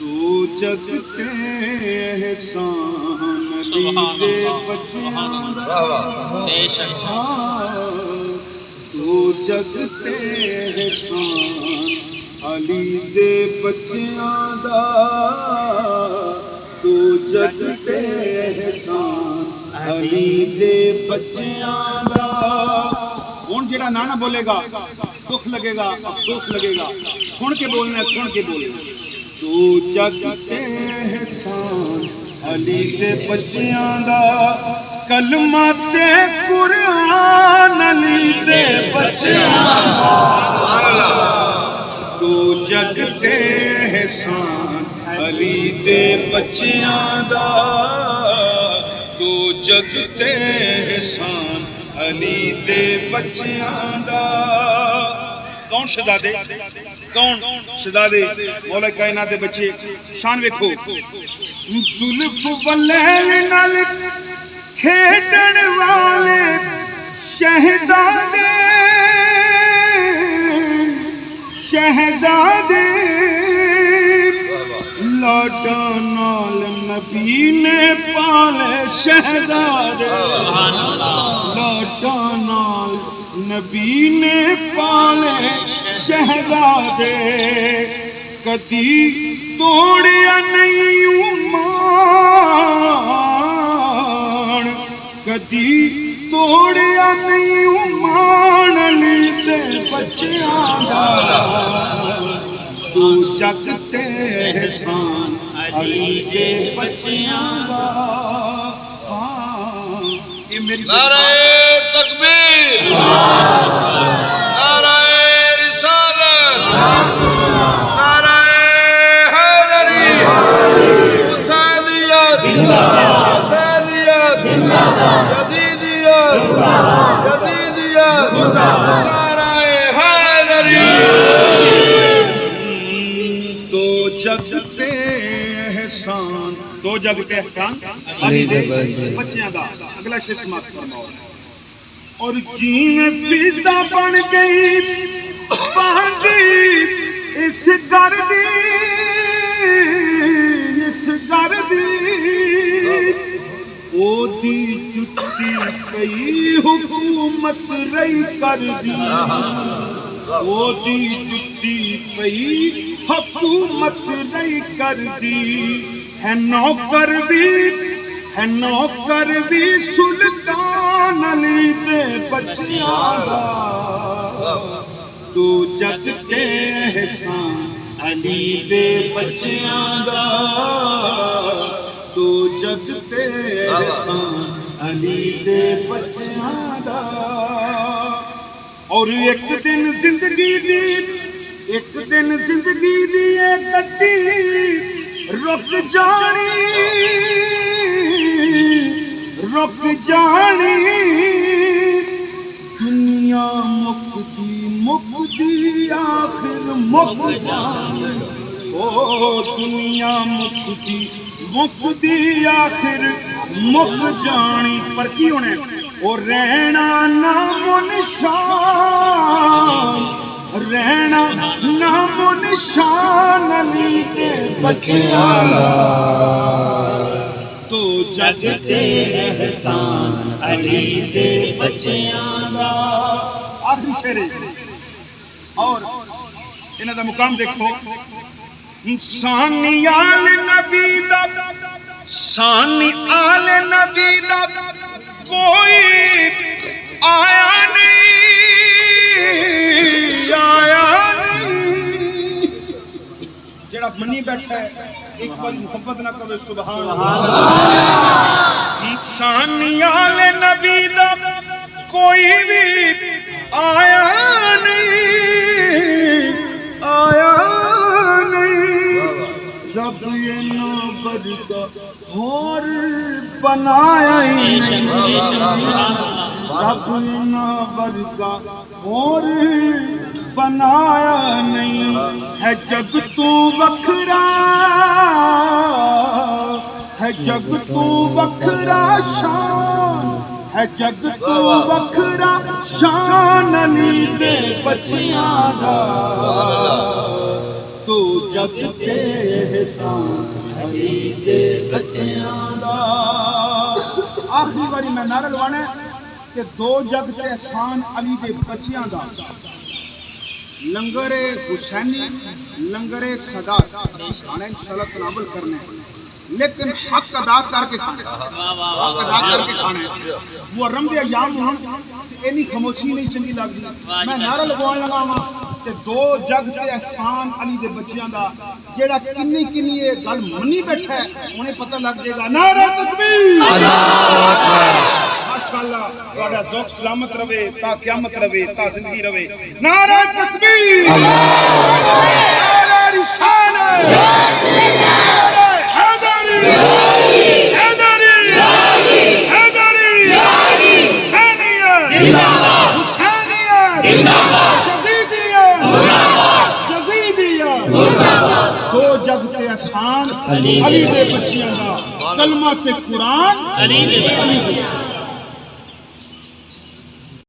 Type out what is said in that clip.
तू जग ते एहसान अली दे बच्चियां दा तू जग ते एहसान अली दे बच्चियां दा तू जग ते एहसान अली दे बच्चियां दा। हुण जेड़ा ना बोलेगा दुख लगेगा, अफसोस लगेगा। सुन के बोलना, सुन के बोलना। तू जग ते एहसान अली दे बच्चियां दा कलमा ते कुरान अली दे बच्चियां दा तू जग ते एहसान अली दे बच्चियां दा तू जग ते एहसान अली दे बच्चियां दा। कौन शहजादे, कौन शहजादे मौला कायनात दे बच्चे। शान वेखो, जुल्फ वलैल नाल खेडण वाले शहजादे शहजादे लाडा नाल नबी ने पाले शहजादे लाडा नाल नबी ने पाले शहजादे कदी तोड़िया नहीं मान कदी तोड़िया नहीं मान अली दे बच्चियां दा तू जग ते एहसान अली दे बच्चियां दा। ये मेरी नारे तकबीर, नारे रिसालत, नारे हैदरी, हुसैनियत हुसैनियत जदीदियत जदीदियत, नारे हैदरी। तो जग ते एहसान, दो जग ते एहसान अली दे बच्चियां दा। अगला शेर समाप्त फरमाओ। और जिवें फिजा बन गई बांधी इस घर दी ओदी जुत्ती पई हुकूमत रही कर दी ओदी जुत्ती पई हुकूमत रही कर दी है नौकर भी सुल्तान अली दे बच्चियां दा तू जग ते एहसान अली दे बच्चियां दा तू जग ते एहसान अली दे बच्चियां दा। और एक दिन जिंदगी दी गड्डी रुक जानी दुनिया मुकदी आखिर मुक जानी ओ दुनिया मुकदी आखिर मुक जानी पर की होने और रहना नामो निशान अली दे बच्चियां दा तो जग ते एहसान अली दे बच्चियां दा। आखिरी शेर और इन्हां दा मुकाम देखो। सानी आल नबी दा कोई आया नहीं जेड़ा मनी बैठा है एक बार मोहब्बत ना करे सुभान अल्लाह। सानी आल नबी दा कोई भी आया नहीं रब ये ना बरका और बनाया ही नहीं रब ये ना बरका और बनाया नहीं है जग तू वखरा है जग तू वखरा शान है जग तू वखरा शान अली दे बच्चियां दा तो जग ते एहसान अली दे बच्चियां दा। आखिरी बारी मैं नारा लवाना कि दो जग ते एहसान अली दे बच्चियां दा। लंगर हुसैनी लंगर सदात खाना इंशाल्लाह तनावल करने, लेकिन हक अदा करके खाना, हक अदा करके खाना। वो रमदे अयाम होन इन्नी खामोशी नहीं चंगी लगती। मैं नारा लगवान लगा वा कि दो जग ते एहसान अली दे बच्चियां दा। जेड़ा किन्नी किन्नी ये गल मनी बैठा है उन्हें पता लग जाएगा। नारा तकबीर, अल्लाहु अकबर। माशाअल्लाह तुहाडा ज़ौक़ सलामत रवे, ता क़यामत रवे, ता जिंदगी रवे। नारा तकबीर, नारा रिसालत, नारा हैदरी, हैदरी, हैदरी, हुसैनियत जिंदाबाद, हुसैनियत जिंदाबाद, यज़ीदियत मुर्दाबाद, यज़ीदियत मुर्दाबाद। दो जग ते एहसान अली दे बच्चियां दा, कलमा ते कुरान अली दे बच्चियां दा।